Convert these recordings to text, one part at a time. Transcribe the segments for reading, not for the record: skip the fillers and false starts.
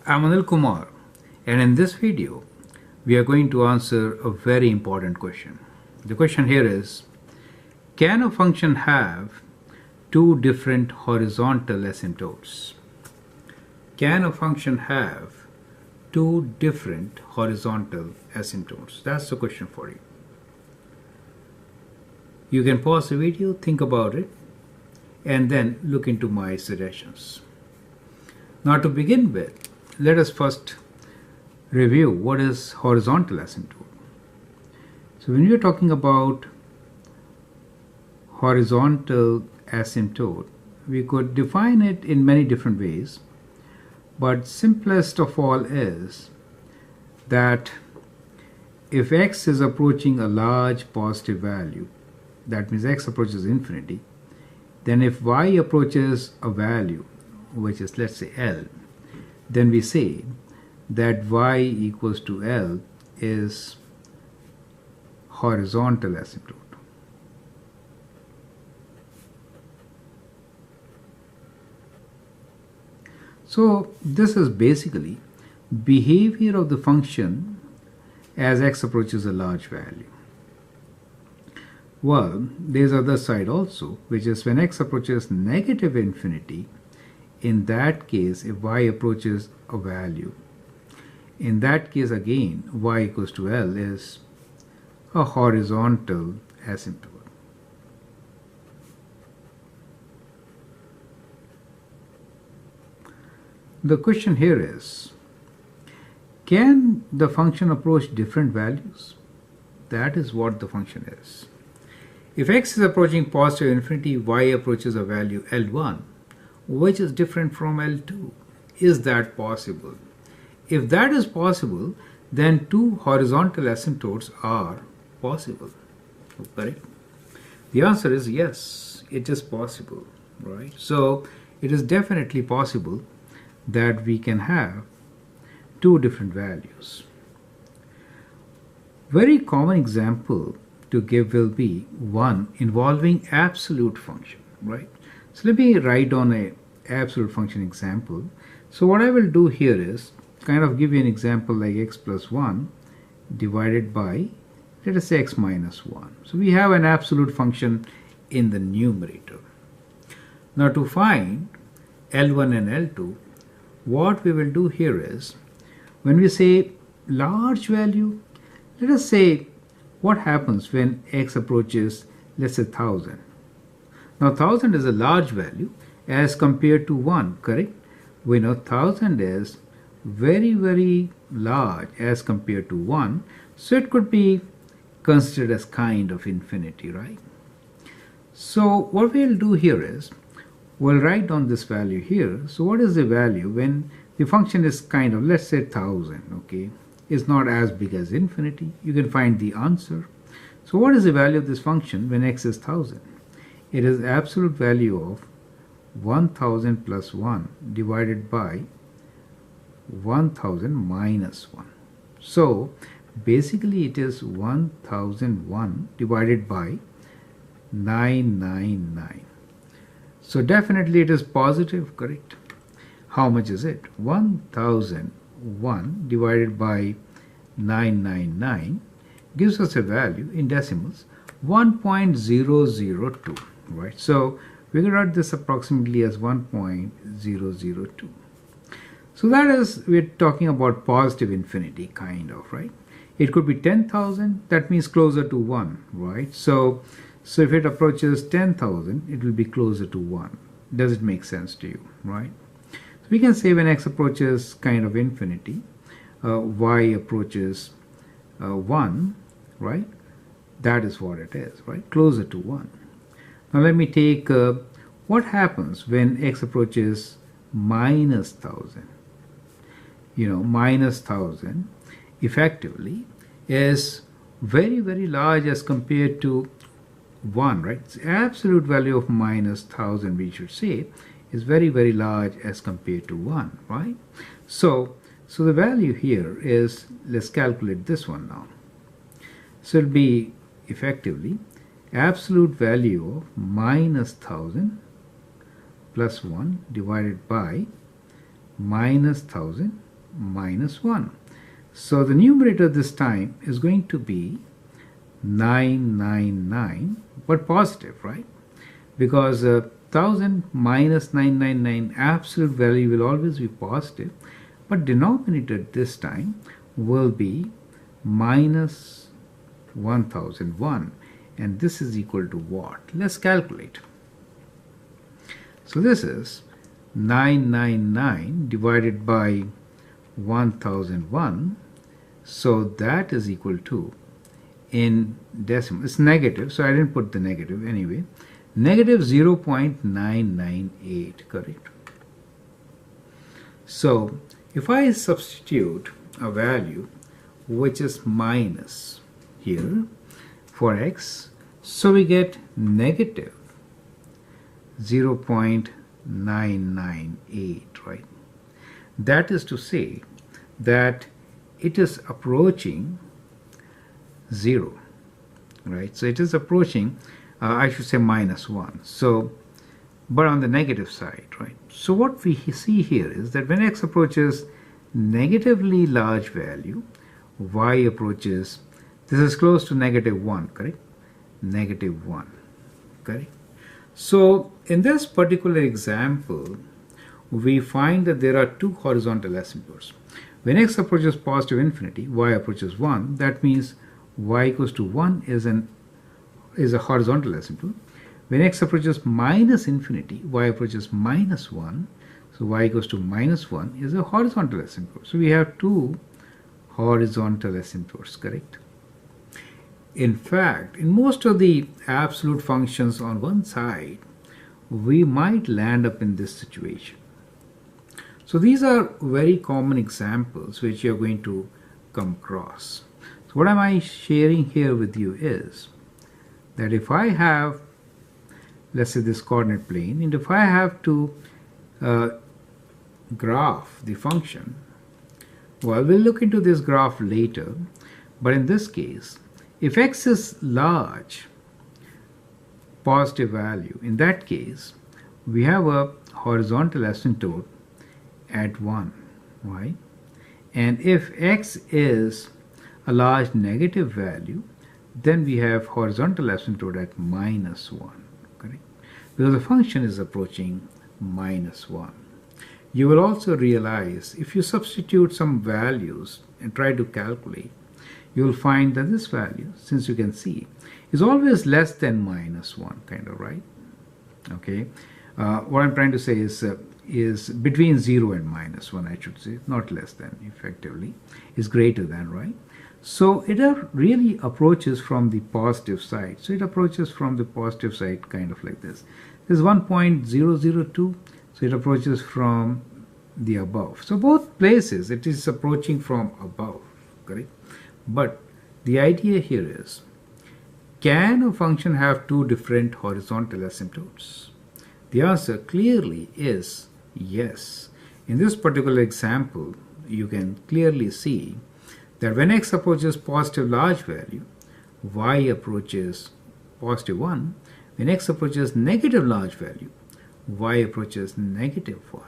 I'm Anil Kumar, and in this video we are going to answer a very important question. The question here is, can a function have two different horizontal asymptotes? Can a function have two different horizontal asymptotes? That's the question for you. You can pause the video, think about it, and then look into my suggestions. Now, to begin with, let us first review what is horizontal asymptote. So when we are talking about horizontal asymptote, we could define it in many different ways, but simplest of all is that if x is approaching a large positive value, that means x approaches infinity, then if y approaches a value which is, let's say, L, then we say that y equals to L is horizontal asymptote. So this is basically behavior of the function as x approaches a large value. Well, there's other side also, which is when x approaches negative infinity. In that case, if y approaches a value, in that case again y equals to L is a horizontal asymptote. The question here is, can the function approach different values? That is what the function is. If x is approaching positive infinity, y approaches a value L1, which is different from L2. Is that possible? If that is possible, then two horizontal asymptotes are possible. Correct? The answer is yes, it is possible, right? So it is definitely possible that we can have two different values. Very common example to give will be one involving absolute function, right? So let me write on a absolute function example. So what I will do here is kind of give you an example like x plus 1 divided by, let us say, x minus 1. So we have an absolute function in the numerator. Now to find L1 and L2, what we will do here is, when we say large value, let us say what happens when x approaches, let's say, 1000. Now 1000 is a large value as compared to 1, correct? We know 1000 is very, very large as compared to 1, so it could be considered as kind of infinity, right? So what we'll do here is, we'll write down this value here. So what is the value when the function is kind of, let's say, 1000, okay? It's not as big as infinity. You can find the answer. So what is the value of this function when x is 1000? It is absolute value of 1000 plus 1 divided by 1000 minus 1. So basically it is 1001 divided by 999. So definitely it is positive, correct? How much is it? 1001 divided by 999 gives us a value in decimals 1.002, right? So we can write this approximately as 1.002. So that is, we're talking about positive infinity, kind of, right? It could be 10,000, that means closer to 1, right? So if it approaches 10,000, it will be closer to 1. Does it make sense to you, right? So we can say when x approaches kind of infinity, y approaches 1, right? That is what it is, right? Closer to 1. Now let me take what happens when x approaches minus 1000. You know, minus 1000 effectively is very, very large as compared to 1, right? It's absolute value of minus 1000, we should say, is very, very large as compared to 1, right? So the value here is, let's calculate this one now. So it'll be effectively absolute value of minus 1000 plus 1 divided by minus 1000 minus 1. So the numerator this time is going to be 999, but positive, right? Because 1000 minus 999, absolute value will always be positive, but denominator this time will be minus 1001, and this is equal to what? Let's calculate. So this is 999 divided by 1001, so that is equal to, in decimal, it's negative, so I didn't put the negative anyway, negative 0.998, correct? So if I substitute a value which is minus here for x, so we get negative 0.998, right? That is to say that it is approaching 0, right? So it is approaching, I should say minus 1. So, but on the negative side, right? So what we see here is that when x approaches negatively large value, y approaches, this is close to negative 1, correct? Negative 1, correct? So in this particular example, we find that there are two horizontal asymptotes. When x approaches positive infinity, y approaches 1. That means y equals to 1 is a horizontal asymptote. When x approaches minus infinity, y approaches minus 1. So y equals to minus 1 is a horizontal asymptote. So we have two horizontal asymptotes, correct? In fact, in most of the absolute functions on one side, we might land up in this situation. So these are very common examples which you're going to come across. So what am I sharing here with you is that if I have, let's say, this coordinate plane, and if I have to graph the function, well, we'll look into this graph later, but in this case, if x is large, positive value, in that case, we have a horizontal asymptote at 1, right? And if x is a large negative value, then we have horizontal asymptote at minus 1, correct? Because the function is approaching minus 1. You will also realize if you substitute some values and try to calculate, you will find that this value, since you can see, is always less than minus 1, kind of, right? Okay. What I'm trying to say is between 0 and minus 1, I should say, not less than, effectively, is greater than, right? So it really approaches from the positive side. So it approaches from the positive side, kind of like this. This is 1.002, so it approaches from the above. So both places it is approaching from above, correct? But the idea here is, can a function have two different horizontal asymptotes? The answer clearly is yes. In this particular example, you can clearly see that when x approaches positive large value, y approaches positive 1. When x approaches negative large value, y approaches negative 1.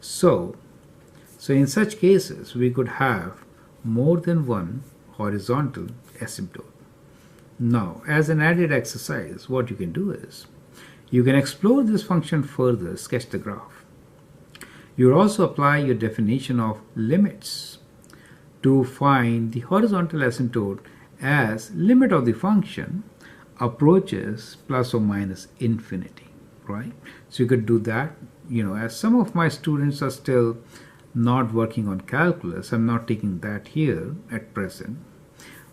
So in such cases, we could have more than one horizontal asymptote. Now, as an added exercise, what you can do is, you can explore this function further, sketch the graph. You will also apply your definition of limits to find the horizontal asymptote as limit of the function approaches plus or minus infinity, right? So you could do that, as some of my students are still not working on calculus, I'm not taking that here at present,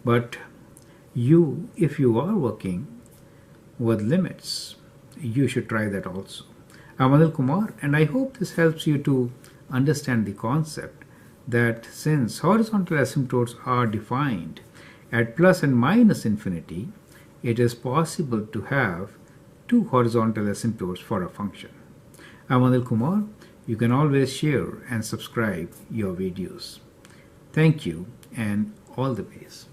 but if you are working with limits, you should try that also. I'm Anil Kumar, and I hope this helps you to understand the concept that since horizontal asymptotes are defined at plus and minus infinity, it is possible to have two horizontal asymptotes for a function. I'm Anil Kumar. You can always share and subscribe your videos. Thank you and all the best.